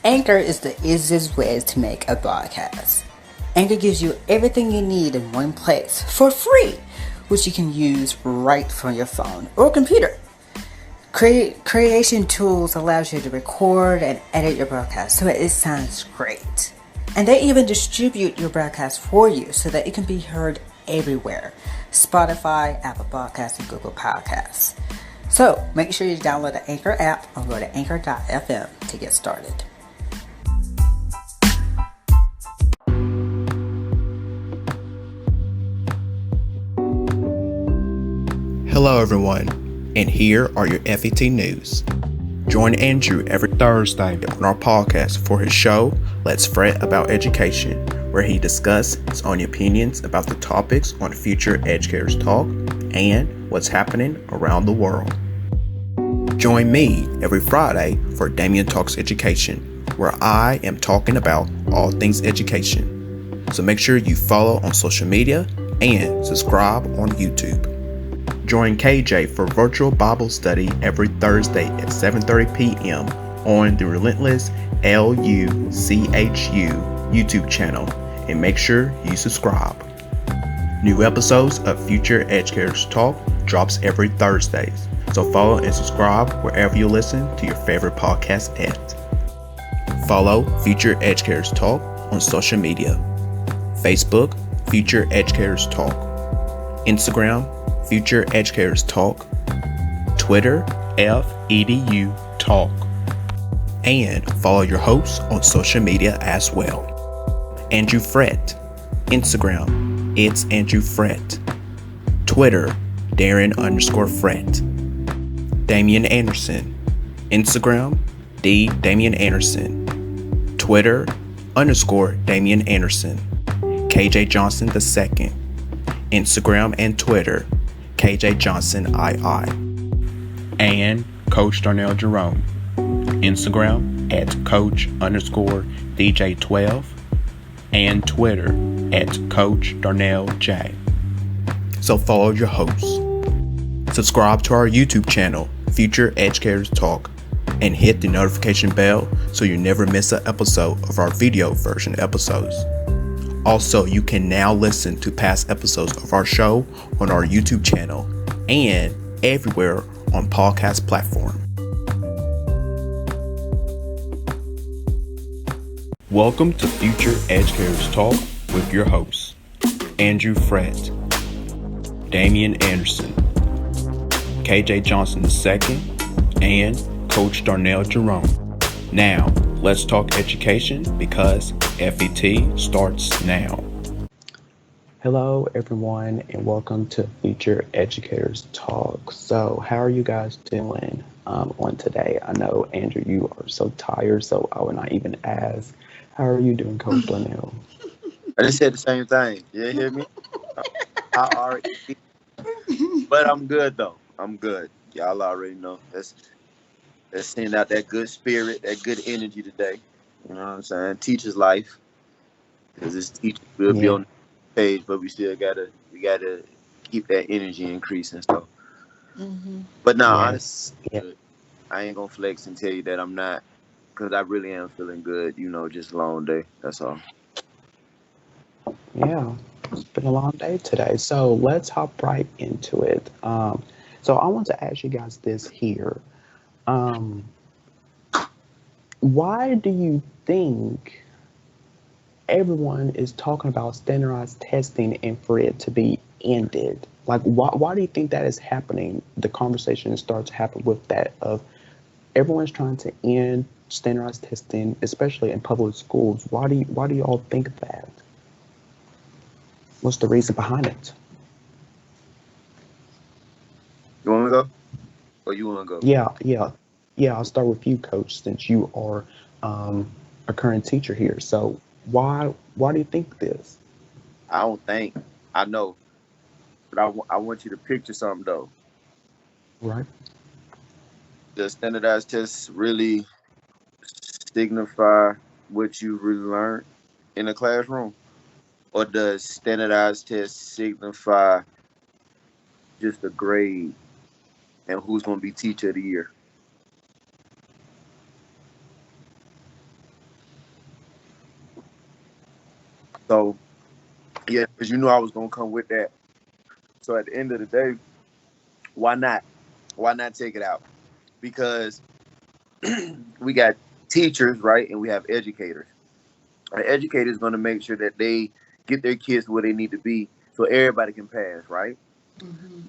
Anchor is the easiest way to make a podcast. Anchor gives you everything you need in one place for free, which you can use right from your phone or computer. Creation tools allows you to record and edit your broadcast so it sounds great. And they even distribute your broadcast for you so that it can be heard everywhere. Spotify, Apple Podcasts, and Google Podcasts. So make sure you download the Anchor app or go to anchor.fm to get started. Hello everyone, and here are your FET news. Join Andrew every Thursday on our podcast for his show, Let's Frett About Education, where he discusses his own opinions about the topics on Future Educators Talk and what's happening around the world. Join me every Friday for DAMIAN Talks Education, where I am talking about all things education. So make sure you follow on social media and subscribe on YouTube. Join KJ for virtual Bible study every Thursday at 7:30 p.m. on the Relentless LUCHU YouTube channel, and make sure you subscribe. New episodes of Future Educators Talk drops every Thursdays, so follow and subscribe wherever you listen to your favorite podcast at. Follow Future Educators Talk on social media: Facebook, Future Educators Talk; Instagram, Future Educators Talk; Twitter, FEDU Talk; and follow your hosts on social media as well. Andrew Frett, Instagram, it's Andrew Frett; Twitter, Darren_Frett; Damian Anderson, Instagram, Damian Anderson; Twitter, _Damian Anderson; KJ Johnson II, Instagram and Twitter, KJ Johnson II; and Coach Darnell Jerome, Instagram at Coach_DJ12, and Twitter at Coach Darnell J. So follow your hosts. Subscribe to our YouTube channel, Future Educators Talk, and hit the notification bell so you never miss an episode of our video version episodes. Also, you can now listen to past episodes of our show on our YouTube channel and everywhere on podcast platform. Welcome to Future Educators Talk with your hosts, Andrew Frett, Damian Anderson, KJ Johnson II, and Coach Darnell Jerome. Now, let's talk education because FET starts now. Hello, everyone, and welcome to Future Educators Talk. So, how are you guys doing on today? I know, Andrew, you are so tired, so I will not even ask. How are you doing, Coach Darnell? I just said the same thing. You hear me? I already, but I'm good though. I'm good. Y'all already know. Let's send out that good spirit, that good energy today. You know what I'm saying? Teacher's life, because this teacher will be on the page, but we still gotta keep that energy increasing. So, but now, honestly, I ain't gonna flex and tell you that I'm not, because I really am feeling good. You know, just a long day. That's all. Yeah, it's been a long day today. So let's hop right into it. So I want to ask you guys this here. Why do you think everyone is talking about standardized testing and for it to be ended? Like, why do you think that is happening? The conversation starts to happen with that of everyone's trying to end standardized testing, especially in public schools. Why do you all think that? What's the reason behind it? You want to go, or you want to go? Yeah. I'll start with you, Coach, since you are a current teacher here. So why do you think this? I don't think. I know, but I want you to picture something though. Right. Does standardized tests really signify what you really learned in a classroom? Or does standardized tests signify just a grade and who's going to be teacher of the year? So yeah, because you knew I was gonna come with that. So at the end of the day, why not? Why not take it out? Because we got teachers, right, and we have educators. An educator is going to make sure that they get their kids where they need to be so everybody can pass, right?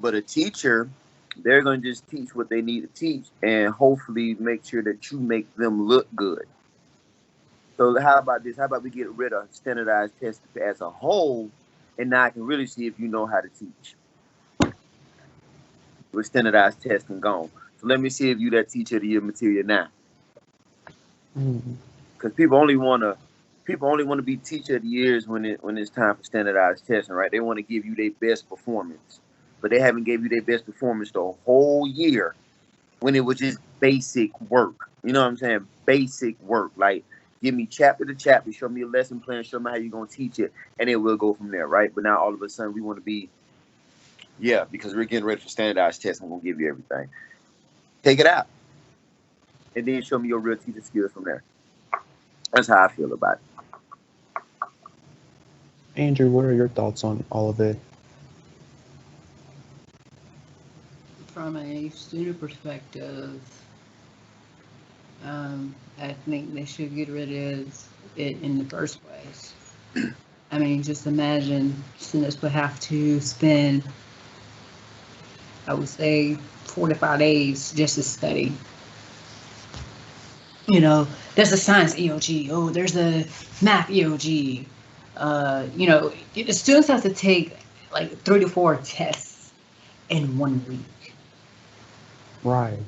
But a teacher, they're going to just teach what they need to teach and hopefully make sure that you make them look good. So how about this? How about we get rid of standardized tests as a whole, and now I can really see if you know how to teach with standardized testing gone. So let me see if you that teacher of the year material now. Because people only want to be teacher of the years when it's time for standardized testing, right? They want to give you their best performance, but they haven't gave you their best performance the whole year when it was just basic work. You know what I'm saying? Basic work. Like, give me chapter to chapter, show me a lesson plan, show me how you're gonna teach it, and then we'll go from there, right? But now all of a sudden we want to be, yeah, because we're getting ready for standardized tests, I'm gonna give you everything. Take it out, and then show me your real teacher skills from there. That's how I feel about it. Andrew, what are your thoughts on all of it? From a student perspective, I think they should get rid of it in the first place. I mean, just imagine students would have to spend, I would say, 4 to 5 days just to study. You know, there's a science EOG. Oh, there's a math EOG. You know, the students have to take like 3 to 4 tests in 1 week. Right.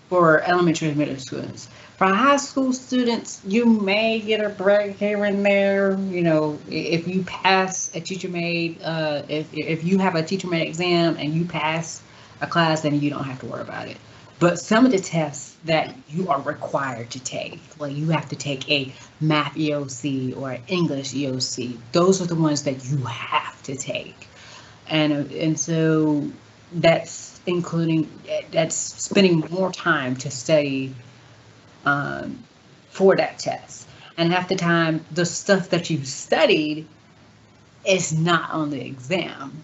For elementary and middle students. For high school students, you may get a break here and there. You know, if you pass a teacher made, if you have a teacher made exam and you pass a class, then you don't have to worry about it. But some of the tests that you are required to take, like you have to take a math EOC or an English EOC, those are the ones that you have to take. And so that's spending more time to study for that test. And half the time, the stuff that you studied is not on the exam.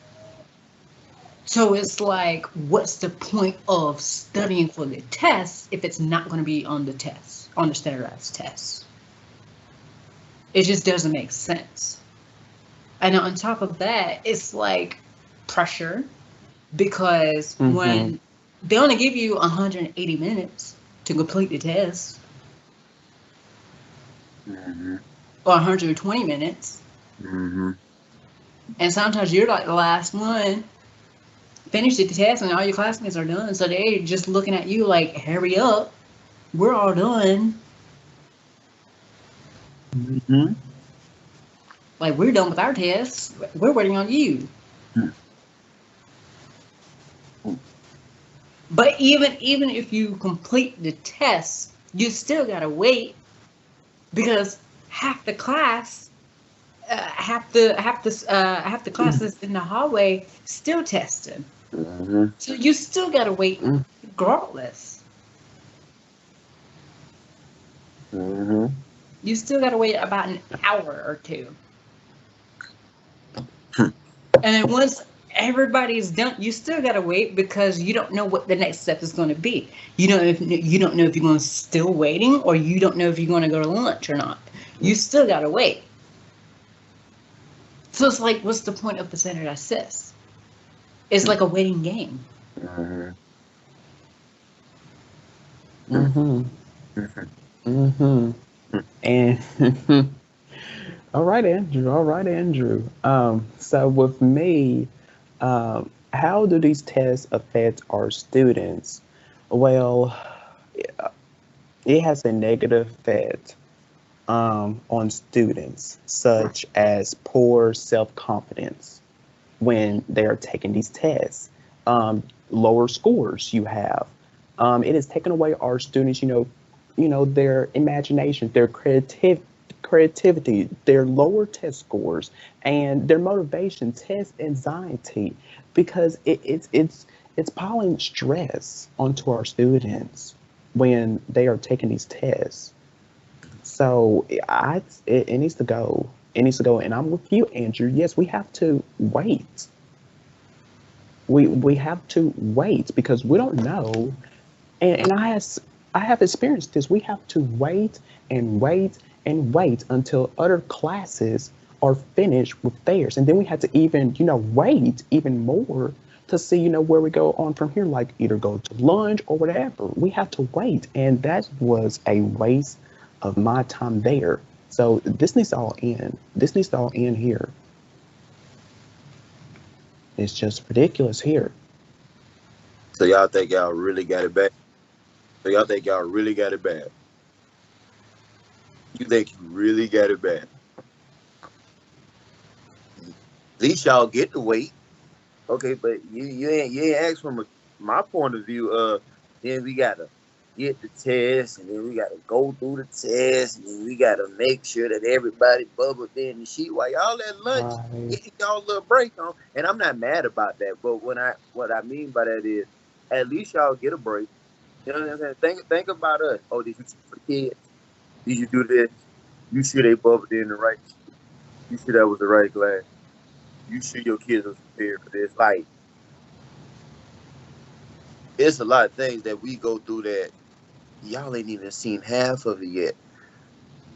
So it's like, what's the point of studying for the test if it's not going to be on the test, on the standardized test? It just doesn't make sense. And on top of that, it's like pressure, because when they only give you 180 minutes to complete the test, or 120 minutes, and sometimes you're like the last one. Finished the test and all your classmates are done, so they're just looking at you like, hurry up, we're all done. Like, we're done with our tests, we're waiting on you. But even if you complete the test, you still gotta wait, because half the class, half the classes in the hallway still testing. So you still gotta wait regardless. You still gotta wait about an hour or two. And then once everybody's done, you still gotta wait, because you don't know what the next step is gonna be. You don't know if you're gonna still waiting, or you don't know if you're gonna go to lunch or not. You still gotta wait. So it's like, what's the point of the standardized test? It's like a waiting game. And all right, Andrew. So with me, how do these tests affect our students? Well, it has a negative effect on students, such as poor self-confidence when they are taking these tests, lower scores you have. It has taken away our students, their imagination, their creativity, their lower test scores, and their motivation, test anxiety, because it's piling stress onto our students when they are taking these tests. So it needs to go. It needs to go. And I'm with you, Andrew. Yes, we have to wait. We have to wait because we don't know. And I have experienced this. We have to wait and wait and wait until other classes are finished with theirs. And then we have to even, wait even more to see, where we go on from here, like either go to lunch or whatever. We have to wait. And that was a waste of my time there. So this needs to all end. This needs to all end here. It's just ridiculous here. So y'all think y'all really got it bad? So y'all think y'all really got it bad? You think you really got it bad? At least y'all get to wait. Okay, but you ain't asked from my point of view. Then we gotta get the test, and then we gotta go through the test, and then we gotta make sure that everybody bubbled in the sheet while y'all at lunch, getting y'all a little break on. And I'm not mad about that, but what I mean by that is, at least y'all get a break. You know what I'm saying? Think about us. Oh, did you teach for kids? Did you do this? You sure they bubbled in the right? You sure that was the right class? You sure your kids are prepared for this? Like, it's a lot of things that we go through that y'all ain't even seen half of it yet.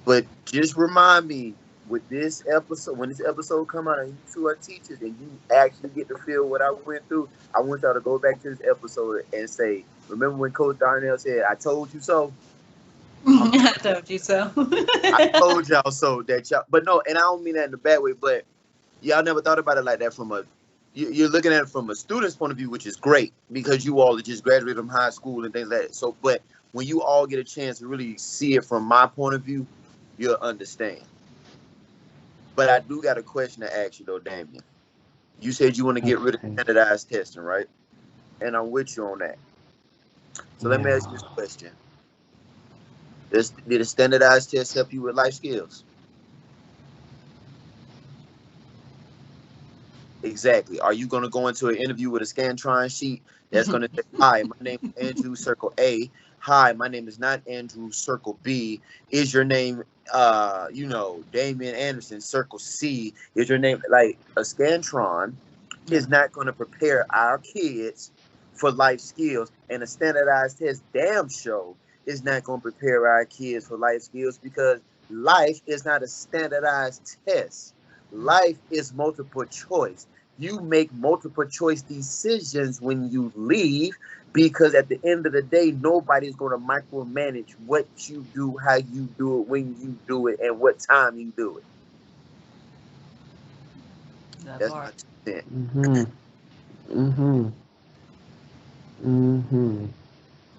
But just remind me with this episode, when this episode come out and you two are teachers and you actually get to feel what I went through, I want y'all to go back to this episode and say, remember when Coach Darnell said, I told you so? I told you so. I told y'all so that y'all, but no, and I don't mean that in a bad way, but y'all never thought about it like that you're looking at it from a student's point of view, which is great because you all just graduated from high school and things like that. So, but when you all get a chance to really see it from my point of view, you'll understand. But I do got a question to ask you though, Damian. You said you want to get rid of standardized testing, right? And I'm with you on that. So let me ask you this question. Did a standardized test help you with life skills? Exactly. Are you going to go into an interview with a Scantron sheet that's going to say, hi, my name is Andrew, circle A. Hi, my name is not Andrew, circle B. Is your name, Damian Anderson, circle C? Is your name, like a Scantron is not going to prepare our kids for life skills, and a standardized test damn show is not going to prepare our kids for life skills because life is not a standardized test. Life is multiple choice. You make multiple choice decisions when you leave because at the end of the day, nobody's going to micromanage what you do, how you do it, when you do it, and what time you do it. That's my 2 cents.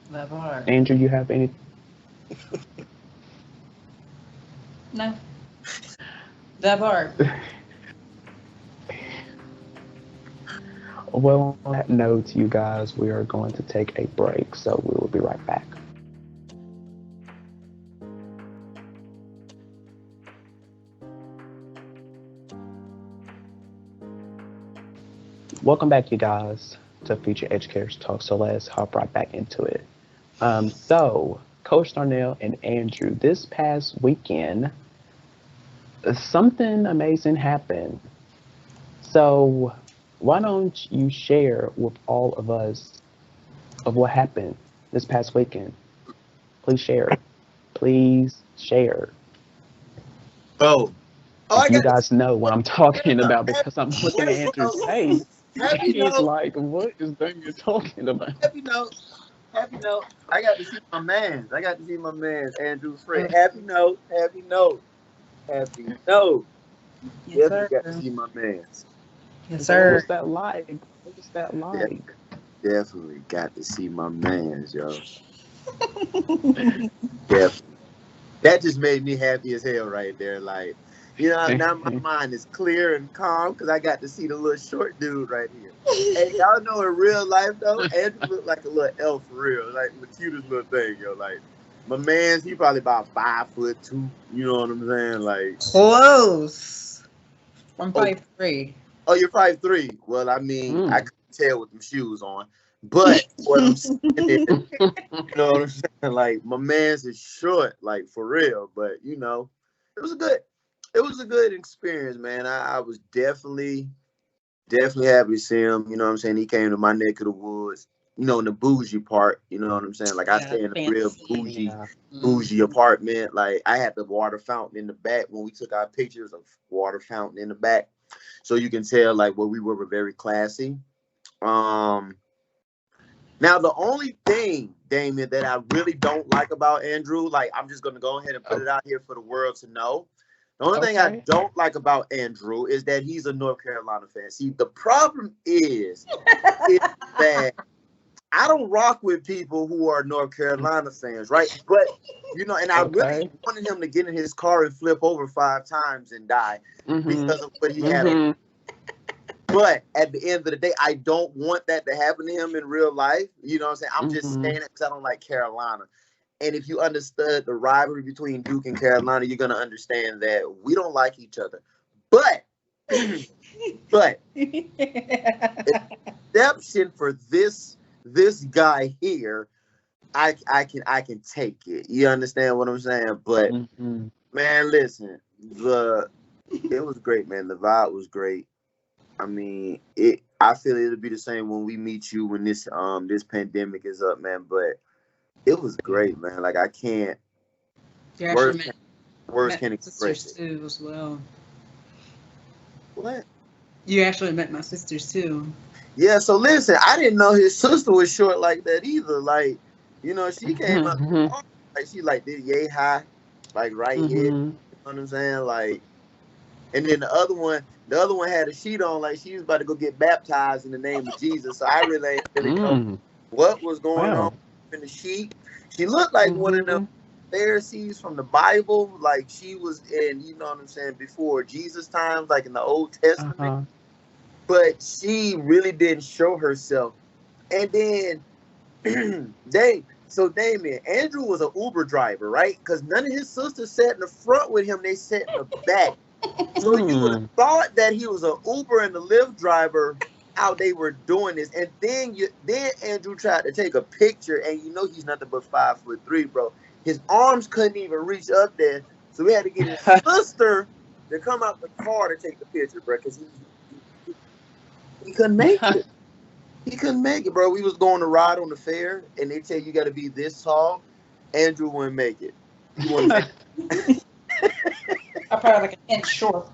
That part. Andrew, you have any? No. That part. Well, on that note, you guys, we are going to take a break, so we will be right back. Welcome back, you guys, to Future Educators Talk. So let's hop right back into it. So, Coach Darnell and Andrew, this past weekend, something amazing happened. So, why don't you share with all of us of what happened this past weekend? Please share. Please share. Oh, you guys know what I'm talking about because I'm looking at Andrew's face. He's like, what is that you're talking about? Happy note. I got to see my man. Andrew Frett. Happy note. Yes, Definitely got to see my man. Yes, sir. What's that like? Definitely got to see my man, yo. Definitely. That just made me happy as hell right there. Like, now my mind is clear and calm because I got to see the little short dude right here. Hey, y'all know in real life, though, Andrew looked like a little elf for real. Like, the cutest little thing, yo. Like, my man's, he probably about 5'2". You know what I'm saying? Like, close. I'm 5'3". Oh, you're 5'3". Well, I mean, I couldn't tell with them shoes on. But what I'm saying is, you know what I'm saying? Like, my man's is short, like, for real. But, it was good. it was a good experience, man. I was definitely happy to see him. You know what I'm saying? He came to my neck of the woods. You know, in the bougie part. You know what I'm saying? Like I Yeah, stay in a real fancy. Yeah. bougie apartment. Like I had the water fountain in the back when we took our pictures of water fountain in the back, so you can tell like where we were very classy. Um, Now the only thing, Damien, that I really don't like about Andrew, like I'm just gonna go ahead and put Oh, it out here for the world to know. The only thing I okay. don't like about Andrew is that he's a North Carolina fan. See, the problem is that I don't rock with people who are North Carolina fans, right? But and I really Okay. wanted him to get in his car and flip over 5 times and die Mm-hmm. because of what he had. Mm-hmm. But at the end of the day, I don't want that to happen to him in real life. You know what I'm saying? I'm just Mm-hmm. saying it because I don't like Carolina. And if you understood the rivalry between Duke and Carolina, you're gonna understand that we don't like each other. But but exception for this guy here, I can take it. You understand what I'm saying? But Mm-hmm. man, listen, it was great, man. The vibe was great. I mean, I feel it'll be the same when we meet you when this pandemic is up, man. But it was Yeah. great, man. Like I can't You actually words met can't words met can't my express sisters it. too as well. What? You actually met my sisters too. Yeah. So listen, I didn't know his sister was short like that either. Like, she came up Mm-hmm. like she like did yay high, like right here. You Mm-hmm. know what I'm saying? Like, and then the other one had a sheet on, like she was about to go get baptized in the name of Jesus. So I really ain't really know Mm. what was going on Wow. in the sheet. She looked like one of them Mm-hmm. Pharisees from the Bible, like she was in, you know what I'm saying, before Jesus times, like in the Old Testament. Uh-huh. But she really didn't show herself. And then Damien, Andrew was an Uber driver, right? Because none of his sisters sat in the front with him; they sat in the back. So you would have Mm. thought that he was an Uber and the Lyft driver, how they were doing this. And then Andrew tried to take a picture, and he's nothing but 5'3", bro. His arms couldn't even reach up there, so we had to get his sister to come out the car to take the picture, bro, because he couldn't make it. He couldn't make it, bro. We was going to ride on the fair, and they tell you got to be this tall. Andrew wouldn't make it. He wouldn't make it. I'm probably like an inch short.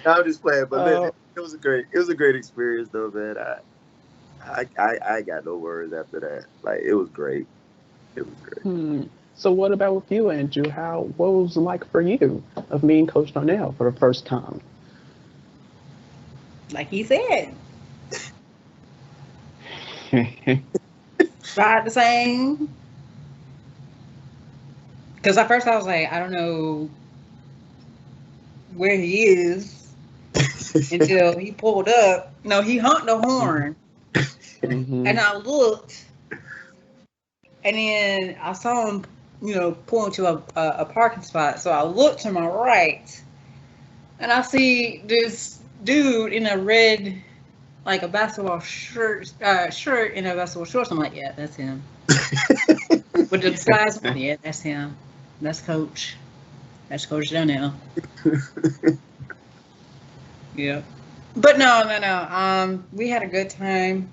I'm just playing, but listen, Oh. it was a great experience though, man. I got no words after that. Like it was great. It was great. Hmm. So what about with you, Andrew? What was it like for you of meeting Coach Darnell for the first time? Like he said, about the same. Because at first I was like, I don't know where he is until he pulled up. No, he honked the horn, Mm-hmm. and I looked, and then I saw him, pull into a parking spot. So I looked to my right, and I see this dude in a red, like a basketball shirt and a basketball shorts. I'm like, yeah, that's him. With the size, yeah, that's him. That's Coach. That's Coach Darnell. Yeah. But no. We had a good time.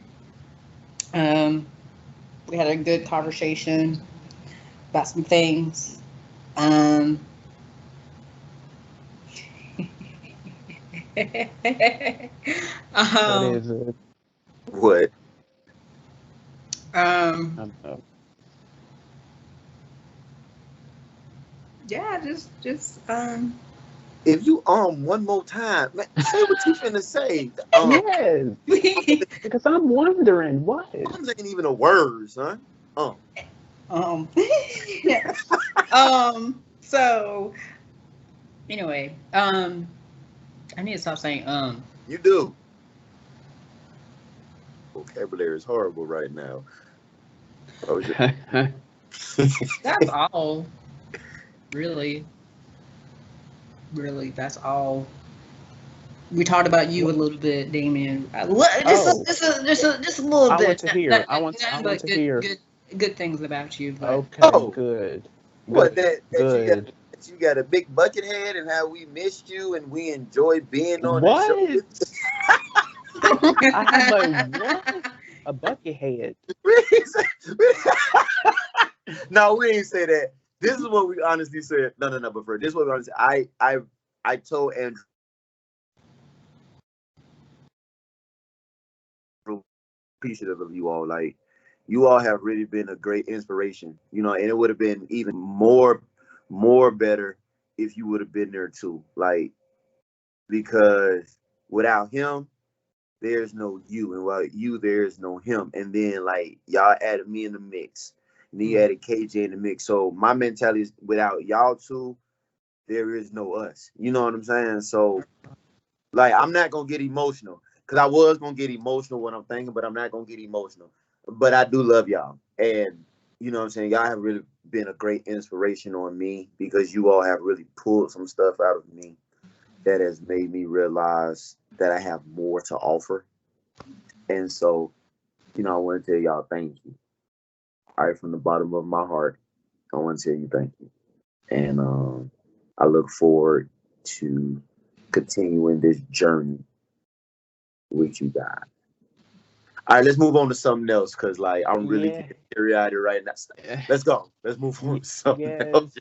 We had a good conversation about some things. What What is it? What? I don't know. Yeah, just If you one more time, man, say what you finna say. Yes, because I'm wondering what. Ain't even a word, son. yeah. So anyway, I need to stop saying You do. Vocabulary is horrible right now. Oh, That's all. Really, that's all. We talked about you a little bit, Damien. Oh, Just a little I want bit. to hear. I want Nothing but to hear. good things about you. But Okay, oh, good, what good, that you got good. you got a big bucket head and how we missed you and we enjoyed being on the show. What? I have a what? A bucket head. No, we ain't say that. This is what we honestly said. No, but for this is what we honestly. I told Andrew appreciative of you all. Like, you all have really been a great inspiration, you know, and it would have been even more better if you would have been there too. Like, because without him, there's no you, and without you, there's no him. And then, like, y'all added me in the mix, and then you added KJ in the mix. So my mentality is, without y'all two, there is no us. You know what I'm saying? So, like, I'm not gonna get emotional, because I was gonna get emotional when I'm thinking, but I'm not gonna get emotional. But I do love y'all, and you know what I'm saying, y'all have really been a great inspiration on me, because you all have really pulled some stuff out of me that has made me realize that I have more to offer. And so, you know, I want to tell y'all thank you. All right, from the bottom of my heart, I want to tell you thank you. And I look forward to continuing this journey with you guys. All right, let's move on to something else, because, like, I'm really getting teary-eyed right now. Let's go. Let's move on to something else.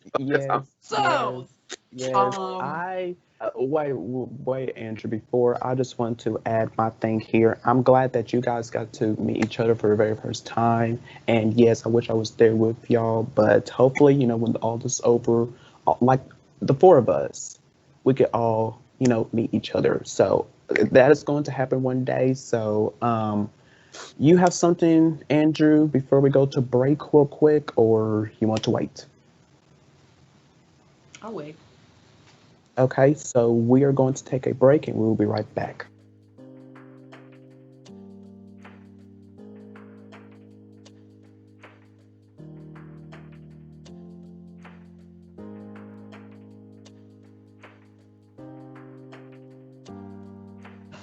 Wait, Andrew, before I just want to add my thing here. I'm glad that you guys got to meet each other for the very first time. And yes, I wish I was there with y'all, but hopefully, you know, when all this over, like the four of us, we could all, you know, meet each other. So that is going to happen one day. So, you have something, Andrew, before we go to break real quick, or you want to wait? I'll wait. Okay, so we are going to take a break and we will be right back.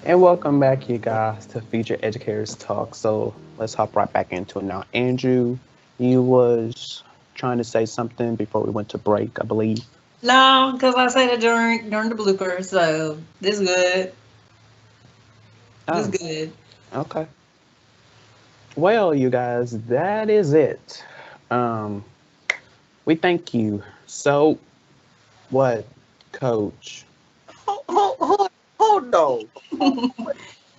And welcome back, you guys, to Future Educators Talk. So let's hop right back into it now. Andrew, you was trying to say something before we went to break, I believe. No, because I said it during the blooper, so this is good. This is good. Okay. Well, you guys, that is it. We thank you. So, what, Coach? Hold on.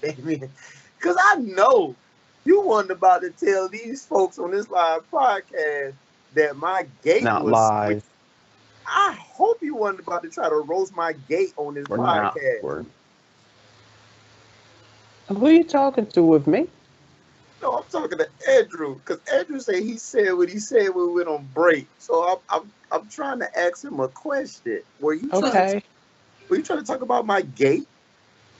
Because I know you wasn't about to tell these folks on this live podcast that my gate not was live. I hope you wasn't about to try to roast my gate on this podcast. Who are you talking to with me? No, I'm talking to Andrew, because Andrew said what he said when we went on break. So I'm trying to ask him a question. Were you trying to talk about my gate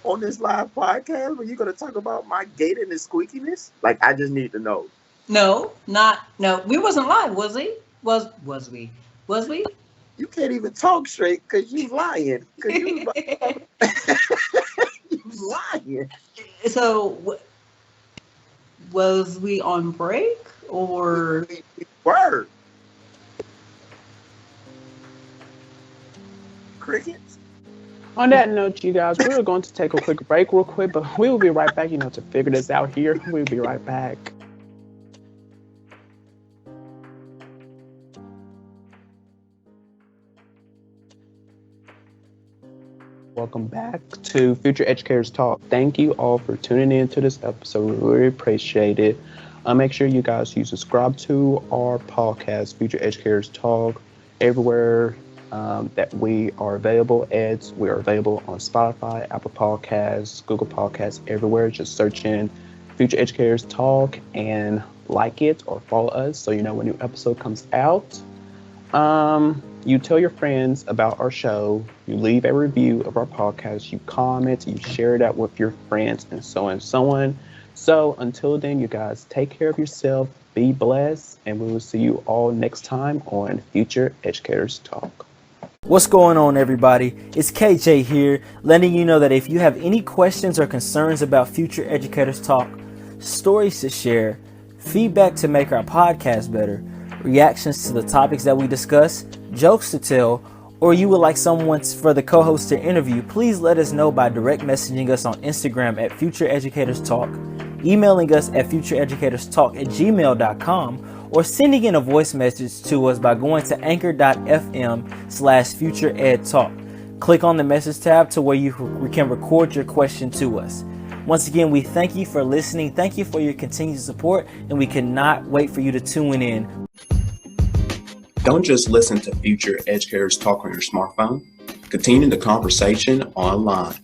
on this live podcast? Were you going to talk about my gate and the squeakiness? Like, I just need to know. No. We wasn't live, was we? Was we? You can't even talk straight because you lying. Because you lying. So, was we on break or? We were. Crickets? On that note, you guys, we're going to take a quick break real quick, but we will be right back, you know, to figure this out here. We'll be right back. Welcome back to Future Educators Talk. Thank you all for tuning in to this episode. We really appreciate it. Make sure you guys subscribe to our podcast, Future Educators Talk, everywhere that we are available. We are available on Spotify, Apple Podcasts, Google Podcasts, everywhere. Just search in Future Educators Talk and like it or follow us so you know when a new episode comes out. You tell your friends about our show, you leave a review of our podcast, you comment, you share it out with your friends, and so on and so on. So until then, you guys, take care of yourself, be blessed, and we will see you all next time on Future Educators Talk. What's going on, everybody? It's KJ here, letting you know that if you have any questions or concerns about Future Educators Talk, stories to share, feedback to make our podcast better, reactions to the topics that we discuss, jokes to tell, or you would like someone for the co-host to interview, please let us know by direct messaging us on Instagram at Future Educators Talk, emailing us at futureeducatorstalk@gmail.com, or sending in a voice message to us by going to anchor.fm/futureedtalk. Click on the message tab to where you can record your question to us. Once again, we thank you for listening. Thank you for your continued support, and we cannot wait for you to tune in. Don't just listen to Future Educators Talk on your smartphone. Continue the conversation online.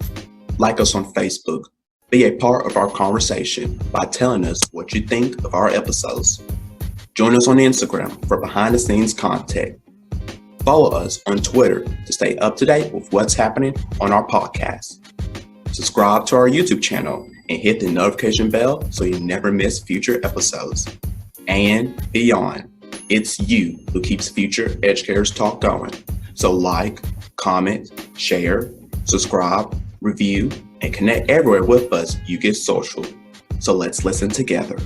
Like us on Facebook. Be a part of our conversation by telling us what you think of our episodes. Join us on Instagram for behind-the-scenes content. Follow us on Twitter to stay up to date with what's happening on our podcast. Subscribe to our YouTube channel and hit the notification bell so you never miss future episodes. And beyond, it's you who keeps Future Educators Talk going. So like, comment, share, subscribe, review, and connect everywhere with us you get social. So let's listen together.